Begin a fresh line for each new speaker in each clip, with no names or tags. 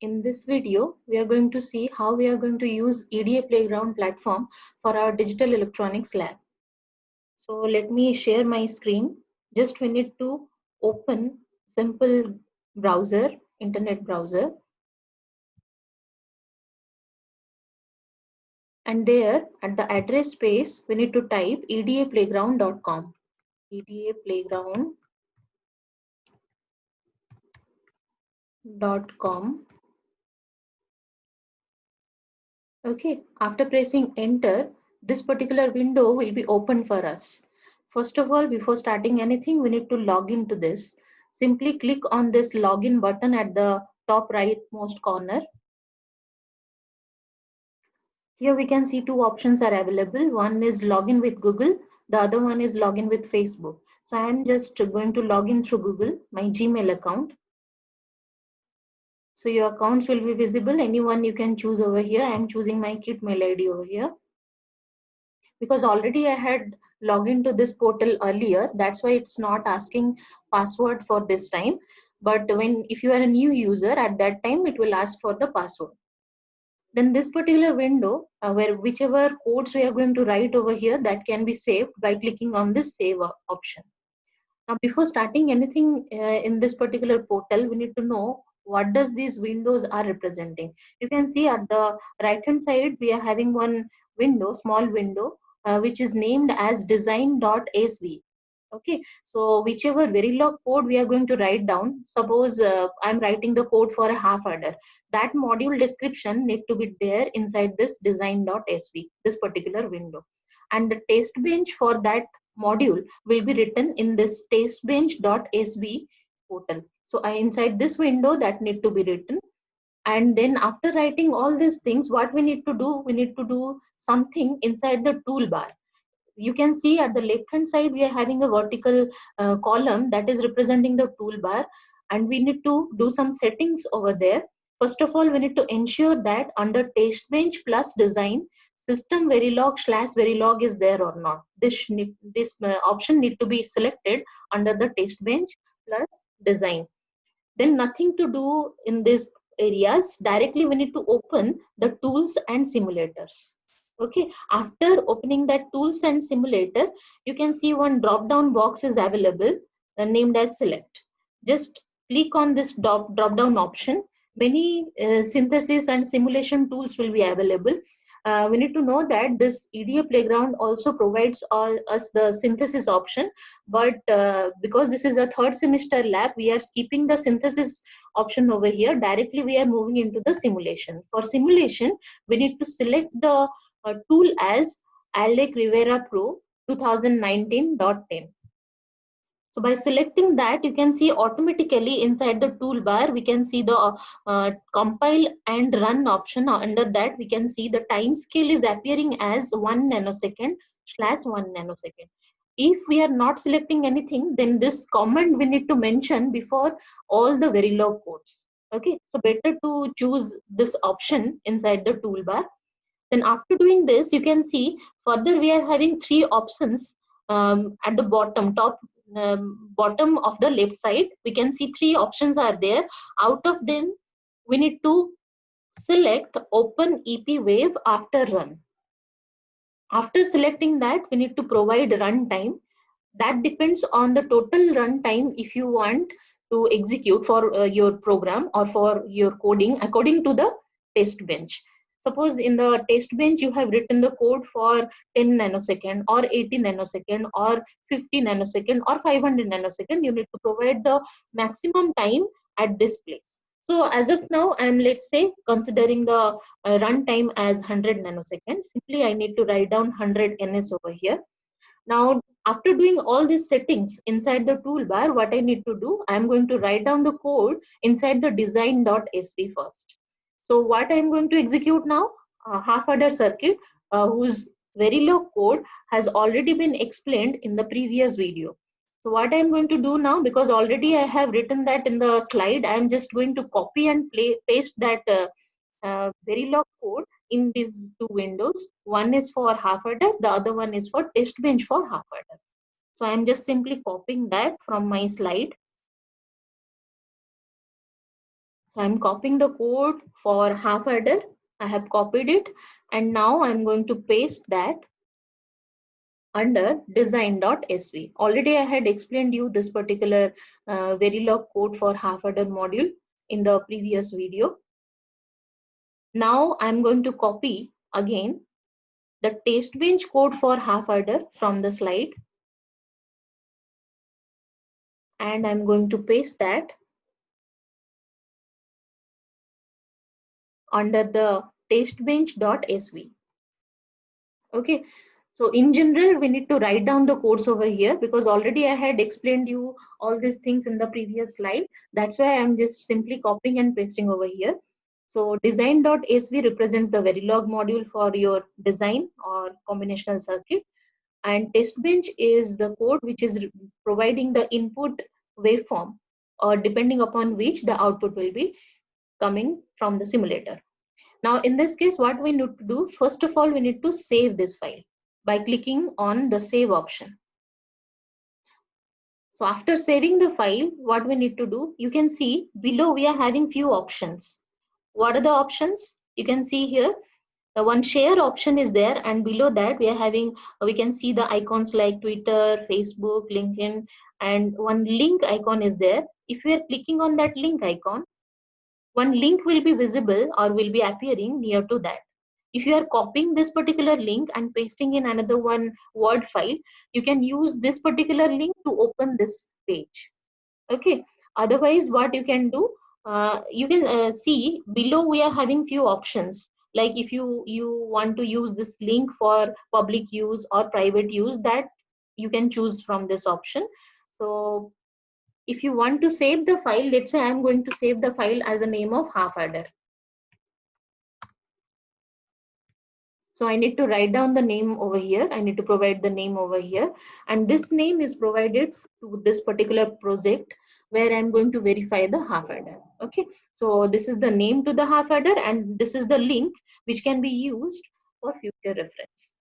In this video, we are going to see how we are going to use EDA Playground platform for our digital electronics lab. So let me share my screen. Just we need to open simple browser, internet browser. And there at the address space, we need to type edaplayground.com. edaplayground.com. Okay, after pressing enter, this particular window will be open for us. First of all, before starting anything, we need to log into this. Simply click on this login button at the top rightmost corner. Here we can see two options are available. One is login with Google, the other one is login with Facebook. So I am just going to log in through Google, my Gmail account. So your accounts will be visible. Anyone you can choose over here. I am choosing my Kit mail ID over here. Because already I had logged into this portal earlier, that's why it's not asking password for this time. But if you are a new user, at that time it will ask for the password. Then this particular window, where whichever codes we are going to write over here, that can be saved by clicking on this save option. Now, before starting anything in this particular portal, we need to know what does these windows are representing. You can see at the right hand side, we are having one window, small window, which is named as design.asv. Okay, so whichever Verilog code we are going to write down, suppose I'm writing the code for a half adder, that module description need to be there inside this design.sv, this particular window. And the test bench for that module will be written in this testbench.sv portal. So inside this window that need to be written. And then after writing all these things, what we need to do, we need to do something inside the toolbar. You can see at the left hand side, we are having a vertical column that is representing the toolbar, and we need to do some settings over there. First of all, we need to ensure that under test bench plus design, system verilog / verilog is there or not. This option need to be selected under the test bench plus design. Then nothing to do in these areas. Directly we need to open the tools and simulators. Okay, after opening that tools and simulator, you can see one drop down box is available named as select. Just click on this drop down option. Many synthesis and simulation tools will be available. We need to know that this EDA Playground also provides us the synthesis option, but because this is a third semester lab, we are skipping the synthesis option over here. Directly we are moving into the simulation. For simulation, we need to select the tool as Alec Rivera Pro 2019.10. So by selecting that, you can see automatically inside the toolbar, we can see the compile and run option. Under that, we can see the time scale is appearing as 1 nanosecond / 1 nanosecond. If we are not selecting anything, then this command we need to mention before all the Verilog codes. Okay, so better to choose this option inside the toolbar. Then after doing this, you can see further we are having three options at the bottom of the left side. We can see three options are there. Out of them, we need to select open EP wave after run. After selecting that, we need to provide runtime. That depends on the total runtime if you want to execute for your program or for your coding according to the test bench. Suppose in the test bench you have written the code for 10 nanosecond or 80 nanosecond or 50 nanosecond or 500 nanosecond, you need to provide the maximum time at this place. So as of now, I'm, let's say, considering the runtime as 100 nanoseconds. Simply I need to write down 100 ns over here. Now, after doing all these settings inside the toolbar, what I need to do, I'm going to write down the code inside the design.sv first. So what I'm going to execute now, half adder circuit whose Verilog code has already been explained in the previous video. So what I'm going to do now, because already I have written that in the slide, I'm just going to copy and paste that Verilog code in these two windows. One is for half adder, the other one is for test bench for half adder. So I'm just simply copying that from my slide. So I'm copying the code for half adder. I have copied it, and now I'm going to paste that under design.sv. Already I had explained you this particular Verilog code for half adder module in the previous video. Now I'm going to copy again the test bench code for half adder from the slide, and I'm going to paste that under the testbench.sv. Okay, so in general, we need to write down the codes over here because already I had explained you all these things in the previous slide. That's why I'm just simply copying and pasting over here. So design.sv represents the Verilog module for your design or combinational circuit, and testbench is the code which is providing the input waveform, or depending upon which the output will be coming from the simulator. Now, in this case, what we need to do, first of all, we need to save this file by clicking on the save option. So after saving the file, what we need to do, you can see below we are having few options. What are the options? You can see here, the one share option is there, and below that we can see the icons like Twitter, Facebook, LinkedIn, and one link icon is there. If we are clicking on that link icon, one link will be visible or will be appearing near to that. If you are copying this particular link and pasting in another one Word file, you can use this particular link to open this page. Okay. Otherwise, what you can do, you can see below we are having few options. Like if you want to use this link for public use or private use, that you can choose from this option. So if you want to save the file, let's say I'm going to save the file as a name of half adder. So I need to write down the name over here. I need to provide the name over here. And this name is provided to this particular project where I'm going to verify the half adder. Okay. So this is the name to the half adder, and this is the link which can be used for future reference.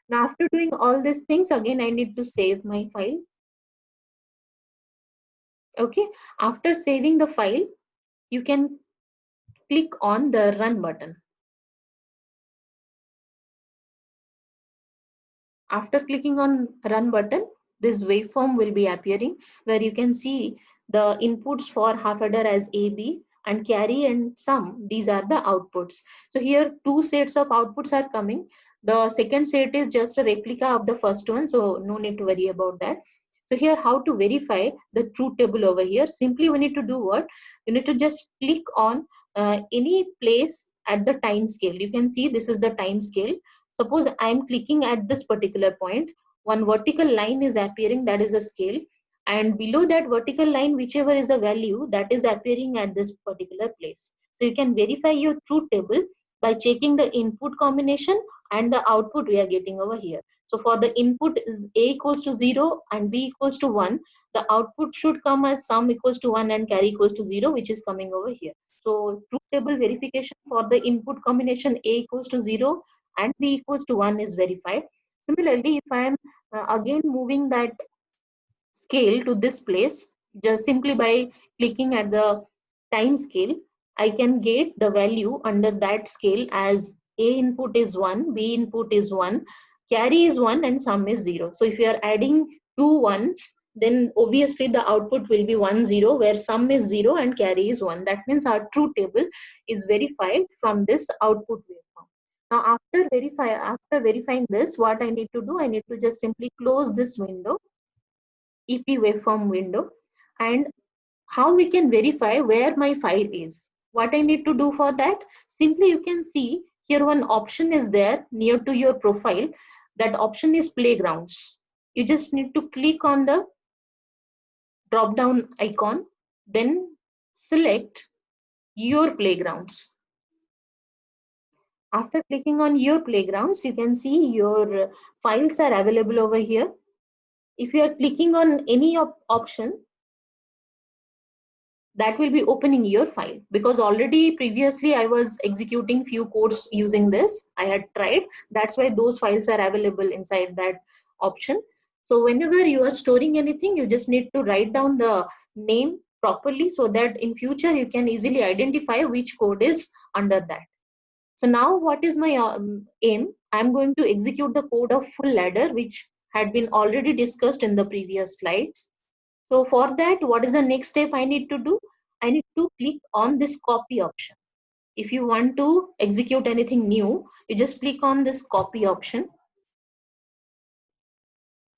Now, after doing all these things, again, I need to save my file. Okay. After saving the file, you can click on the run button. After clicking on run button, this waveform will be appearing where you can see the inputs for half adder as A, B, and carry and sum. These are the outputs. So here two sets of outputs are coming. The second set is just a replica of the first one, so no need to worry about that. So here how to verify the truth table over here. Simply we need to do what? You need to just click on any place at the time scale. You can see this is the time scale. Suppose I am clicking at this particular point, one vertical line is appearing, that is a scale, and below that vertical line, whichever is the value that is appearing at this particular place. So you can verify your truth table by checking the input combination and the output we are getting over here. So for the input is A equals to 0 and B equals to 1, the output should come as sum equals to 1 and carry equals to 0, which is coming over here. So truth table verification for the input combination A equals to 0 and B equals to 1 is verified. Similarly, if I am again moving that scale to this place, just simply by clicking at the time scale, I can get the value under that scale as A input is 1, B input is 1, carry is 1, and sum is 0. So if you are adding two ones, then obviously the output will be 1, 0, where sum is 0 and carry is 1. That means our truth table is verified from this output waveform. Now, after verifying this, what I need to do, I need to just simply close this window, EP waveform window, and how we can verify where my file is. What I need to do for that, simply you can see here one option is there near to your profile. That option is playgrounds. You just need to click on the drop down icon, then select your playgrounds. After clicking on your playgrounds, you can see your files are available over here. If you are clicking on any option, that will be opening your file, because already previously I was executing few codes using this. I had tried. That's why those files are available inside that option. So whenever you are storing anything, you just need to write down the name properly, so that in future you can easily identify which code is under that. So now what is my aim? I'm going to execute the code of full ladder, which had been already discussed in the previous slides. So for that, what is the next step I need to do? I need to click on this copy option. If you want to execute anything new, you just click on this copy option.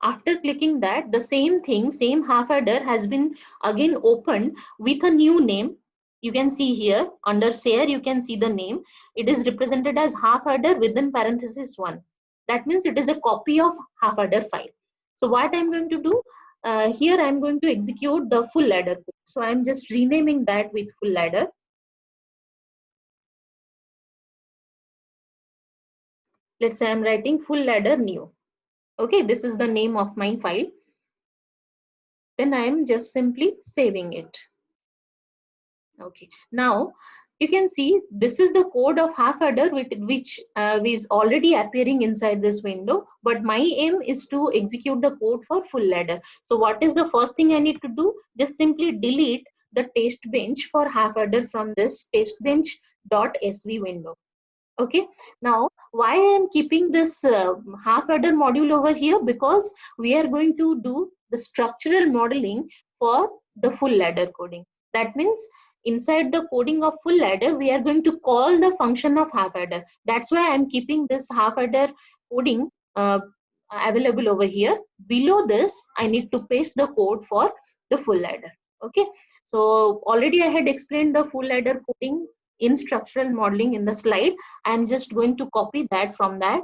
After clicking that, the same thing, same half adder has been again opened with a new name. You can see here under share, you can see the name. It is represented as half adder within parenthesis 1. That means it is a copy of half adder file. So what I'm going to do, here I'm going to execute the full ladder code. So I'm just renaming that with full ladder. Let's say I'm writing full ladder new. Okay, this is the name of my file. Then I'm just simply saving it. Okay, now you can see this is the code of half adder which is already appearing inside this window, but my aim is to execute the code for full ladder. So what is the first thing I need to do? Just simply delete the test bench for half adder from this testbench.sv window. Okay, now why I am keeping this half adder module over here? Because we are going to do the structural modeling for the full ladder coding. That means inside the coding of full ladder, we are going to call the function of half adder. That's why I'm keeping this half adder coding available over here. Below this, I need to paste the code for the full ladder. Okay, so already I had explained the full ladder coding in structural modeling in the slide. I'm just going to copy that from that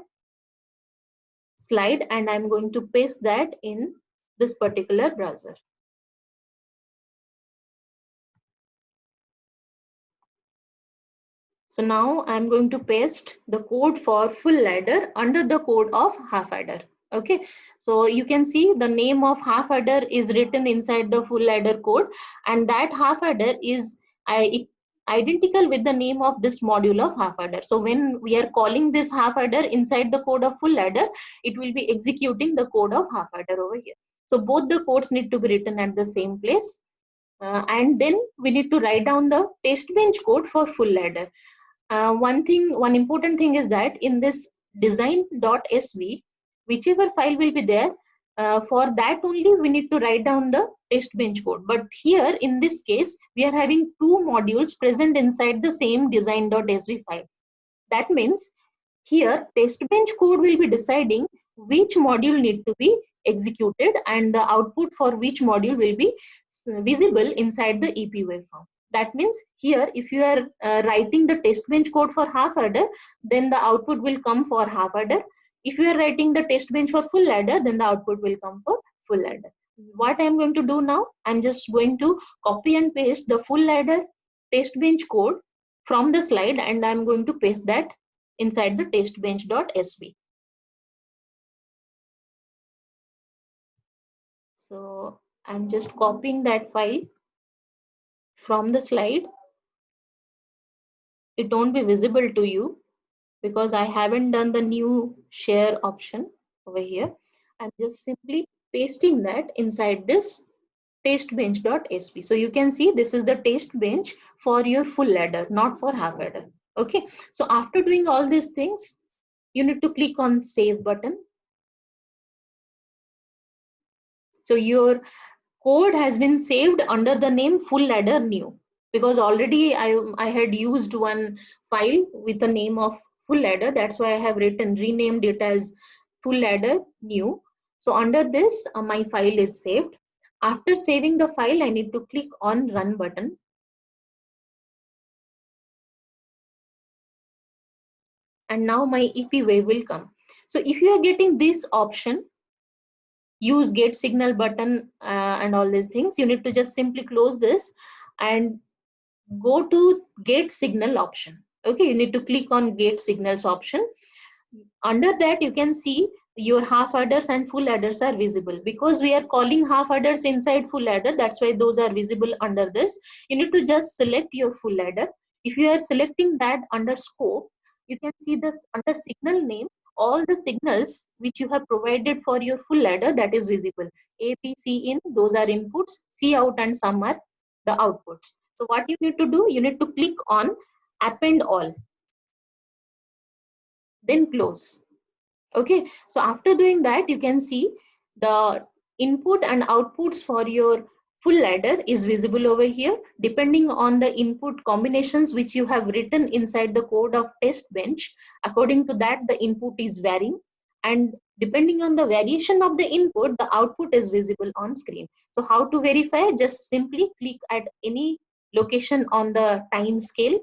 slide and I'm going to paste that in this particular browser. So now I'm going to paste the code for full ladder under the code of half adder. Okay, so you can see the name of half adder is written inside the full ladder code, and that half adder is identical with the name of this module of half adder. So when we are calling this half adder inside the code of full ladder, it will be executing the code of half adder over here. So both the codes need to be written at the same place. And then we need to write down the test bench code for full ladder. One important thing is that in this design.sv, whichever file will be there, for that only we need to write down the test bench code. But here in this case, we are having two modules present inside the same design.sv file. That means here test bench code will be deciding which module need to be executed and the output for which module will be visible inside the EP waveform. That means here if you are writing the test bench code for half adder, then the output will come for half adder. If you are writing the test bench for full adder, then the output will come for full adder. What I am going to do now, I'm just going to copy and paste the full adder test bench code from the slide and I'm going to paste that inside the testbench.sv. So I'm just copying that file from the slide. It won't be visible to you because I haven't done the new share option over here. I'm just simply pasting that inside this testbench.sv. So you can see this is the test bench for your full ladder, not for half adder. Okay, so after doing all these things, you need to click on save button. So your code has been saved under the name full ladder new, because already I had used one file with the name of full ladder. That's why I have renamed it as full ladder new. So under this, my file is saved. After saving the file, I need to click on run button. And now my EP wave will come. So if you are getting this option, use get signal button and all these things, you need to just simply close this and go to get signal option. Okay, you need to click on get signals option. Under that you can see your half adders and full adders are visible. Because we are calling half adders inside full adder, that's why those are visible under this. You need to just select your full adder. If you are selecting that under scope, you can see this under signal name, all the signals which you have provided for your full adder, that is visible. A, B, C in, those are inputs. C out and sum are the outputs. So what you need to do, you need to click on append all, then close. Okay, so after doing that, you can see the input and outputs for your full ladder is visible over here. Depending on the input combinations which you have written inside the code of test bench, according to that the input is varying, and depending on the variation of the input, the output is visible on screen. So how to verify? Just simply click at any location on the time scale,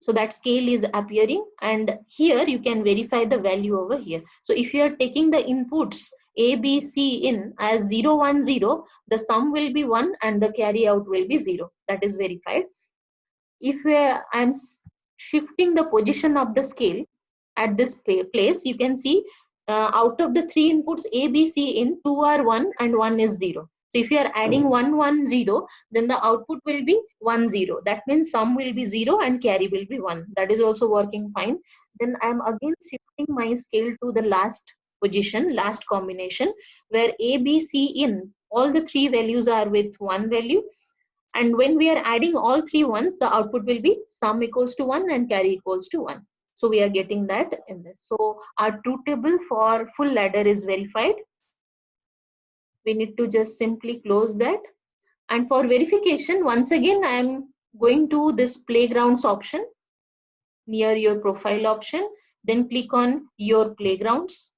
so that scale is appearing, and here you can verify the value over here. So if you are taking the inputs a b c in as 0 1 0, the sum will be 1 and the carry out will be 0. That is verified. If I'm shifting the position of the scale at this place, you can see out of the three inputs a b c in, two are 1 and 1 is 0. So if you are adding 1 1 0, then the output will be 1 0. That means sum will be 0 and carry will be 1. That is also working fine. Then I am again shifting my scale to the last position, last combination, where a b c in, all the three values are with one value, and when we are adding all three ones, the output will be sum equals to 1 and carry equals to 1. So we are getting that in this. So our truth table for full ladder is verified. We need to just simply close that. And for verification, once again, I am going to this playgrounds option near your profile option. Then click on your playgrounds.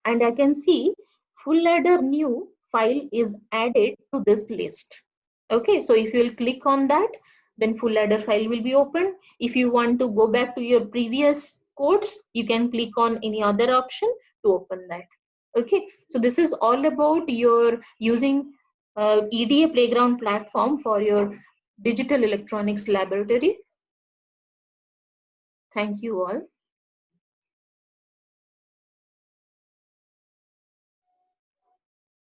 And I can see full ladder new file is added to this list. Okay, so if you will click on that, then full ladder file will be opened. If you want to go back to your previous codes, you can click on any other option to open that. Okay, so this is all about your using EDA playground platform for your digital electronics laboratory. Thank you all.